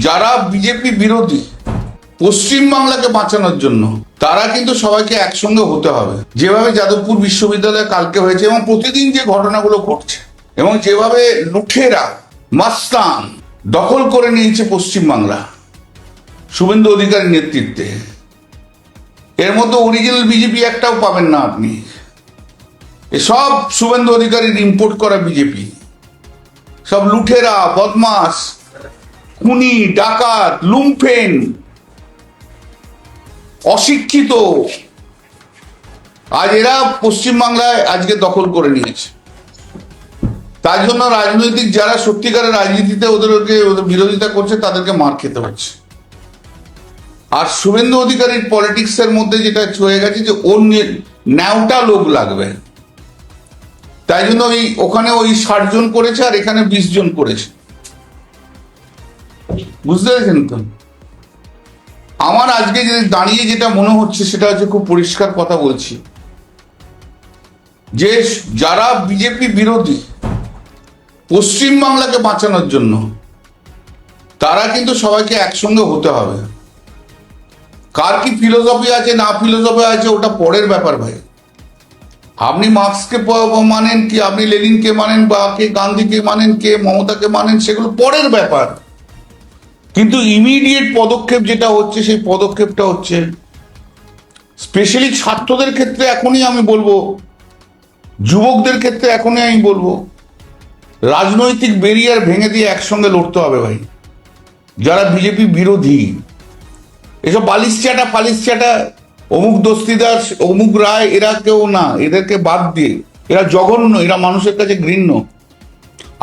যারা বিজেপি বিরোধী পশ্চিমবাংলাকে বাঁচানোর জন্য তারা কিন্তু সবাইকে একসঙ্গে হতে হবে। যেভাবে যাদবপুর বিশ্ববিদ্যালয়ে কালকে হয়েছে এবং প্রতিদিন যে ঘটনাগুলো ঘটছে এবং যেভাবে লুঠেরা মাস্তান দখল করে নিয়েছে পশ্চিমবাংলা শুভেন্দু অধিকারীর নেতৃত্বে, এর মধ্যে অরিজিনাল বিজেপি একটাও পাবেন না আপনি। এসব শুভেন্দু অধিকারীর ইম্পোর্ট করা বিজেপি, সব লুঠেরা, বদমাস, খুনি, ডাকাত, লুম্ফেন, অশিক্ষিত, আজ এরা পশ্চিমবাংলায় আজকে দখল করে নিয়েছে। তার জন্য রাজনৈতিক যারা সত্যিকারের রাজনীতিতে ওদের বিরোধিতা করছে তাদেরকে মার খেতে হচ্ছে। আর শুভেন্দু অধিকারীর পলিটিক্সের মধ্যে যেটা হয়ে গেছে যে ওর ন্যাওটা লোক লাগবে, তাই জন্য ওখানে ওই 60 জন করেছে আর এখানে 20 জন করেছে। বুঝতে পেরেছেন তো? আমার আজকে দাঁড়িয়ে যেটা মনে হচ্ছে সেটা হচ্ছে, খুব পরিষ্কার কথা বলছি, যে যারা বিজেপি বিরোধী পশ্চিমবাংলাকে বাঁচানোর জন্য তারা কিন্তু সবাইকে একসঙ্গে হতে হবে। কার কি ফিলোসফি আছে না ফিলোসফি আছে ওটা পরের ব্যাপার ভাই। আপনি মার্কসকে মানেন কি, আপনি লেনিনকে মানেন, বা কে গান্ধীকে মানেন, কে মমতাকে মানেন, সেগুলো পরের ব্যাপার। কিন্তু ইমিডিয়েট পদক্ষেপ যেটা হচ্ছে সেই পদক্ষেপটা হচ্ছে স্পেশালি ছাত্রদের ক্ষেত্রে এখনই আমি বলবো, যুবকদের ক্ষেত্রে এখনই আমি বলবো, রাজনৈতিক ব্যারিয়ার ভেঙে দিয়ে একসঙ্গে লড়তে হবে ভাই। যারা বিজেপি বিরোধী, এসব পালিশচাটা অমুক দস্তিদার, অমুক রায়, এরা কেউ না, এদেরকে বাদ দিয়ে, এরা জঘন্য, এরা মানুষের কাছে ঘৃণ্য।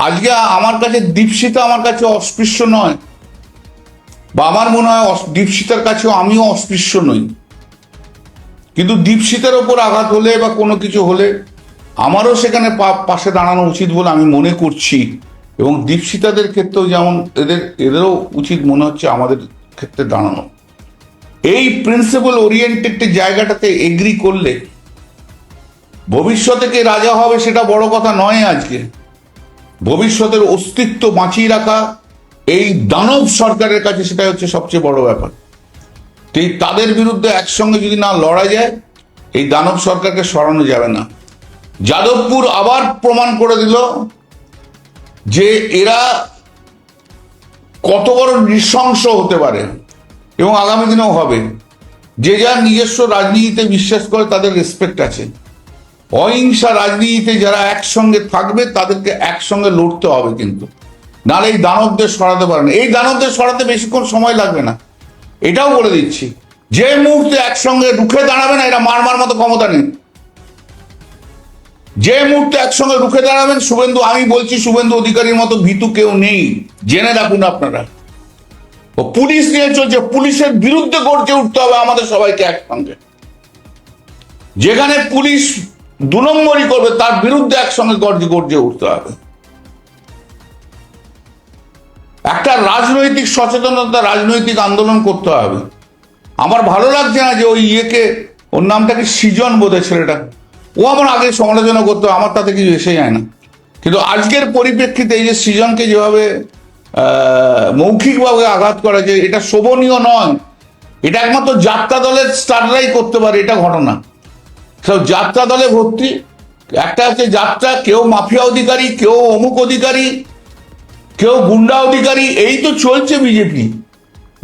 আজকে আমার কাছে দীপশিতা আমার কাছে অস্পৃশ্য নয়, বা আমার মনে হয় দীপশিতার কাছেও আমিও অস্পৃশ্য নই, কিন্তু দীপশিতার ওপর আঘাত হলে বা কোনো কিছু হলে আমারও সেখানে পাশে দাঁড়ানো উচিত বলে আমি মনে করছি। এবং দীপশিতাদের ক্ষেত্রেও যেমন এদেরও উচিত মনে হচ্ছে আমাদের ক্ষেত্রে দাঁড়ানো। এই প্রিন্সিপাল ওরিয়েন্টেড জায়গাটাতে এগ্রি করলে ভবিষ্যতে কে রাজা হবে সেটা বড় কথা নয়। আজকে ভবিষ্যতের অস্তিত্ব বাঁচিয়ে রাখা এই দানব সরকারের কাছে সেটা হচ্ছে সবচেয়ে বড় ব্যাপার। তাদের বিরুদ্ধে একসঙ্গে যদি না লড়া যায়, এই দানব সরকারকে সরানো যাবে না। যাদবপুর আবার প্রমাণ করে দিল যে এরা কত বড় নৃশংস হতে পারে এবং আগামী দিনেও হবে। যে যার নিজস্ব রাজনীতিতে বিশ্বাস করে তাদের রেসপেক্ট আছে। অহিংসা রাজনীতিতে যারা একসঙ্গে থাকবে তাদেরকে একসঙ্গে লড়তে হবে, কিন্তু নাহলে এই দানবদের সরাতে পারে না। এই দানবদের সরাতে বেশিক্ষণ সময় লাগবে না, এটাও বলে দিচ্ছি। যে মুহূর্তে একসঙ্গে রুখে দাঁড়াবে না, এরা মারমার মতো ক্ষমতা নেই। যে মুহূর্তে একসঙ্গে রুখে দাঁড়াবেন, আমি বলছি শুভেন্দু অধিকারীর মতো ভীতু কেউ নেই, জেনে রাখুন আপনারা। ও পুলিশ নিয়ে চলছে, পুলিশের বিরুদ্ধে গর্জে উঠতে হবে আমাদের সবাইকে একসঙ্গে। যেখানে পুলিশ 2 নম্বরই করবে তার বিরুদ্ধে একসঙ্গে গর্জে উঠতে হবে। একটা রাজনৈতিক সচেতনতা, রাজনৈতিক আন্দোলন করতে হবে। আমার ভালো লাগছে না যে ওই ওর নামটা কি সৃজন বোধহয় ছেলেটা, ও আমার আগে সমালোচনা করতো, আমার তাতে কিছু এসে যায় না। কিন্তু আজকের পরিপ্রেক্ষিতে এই যে সৃজনকে যেভাবে মৌখিকভাবে আঘাত করা যায়, এটা শোভনীয় নয়। এটা একমাত্র যাত্রা দলের স্টাররাই করতে পারে এটা ঘটনা। সব যাত্রা দলে ভর্তি, একটা হচ্ছে যাত্রা, কেউ মাফিয়া অধিকারী, কেউ অমুক অধিকারী, কেউ গুন্ডা অধিকারী, এই তো চলছে বিজেপি।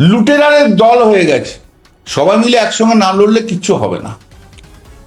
লুটেরারের দল হয়ে গেছে। সবাই মিলে একসঙ্গে না লড়লে কিচ্ছু হবে না।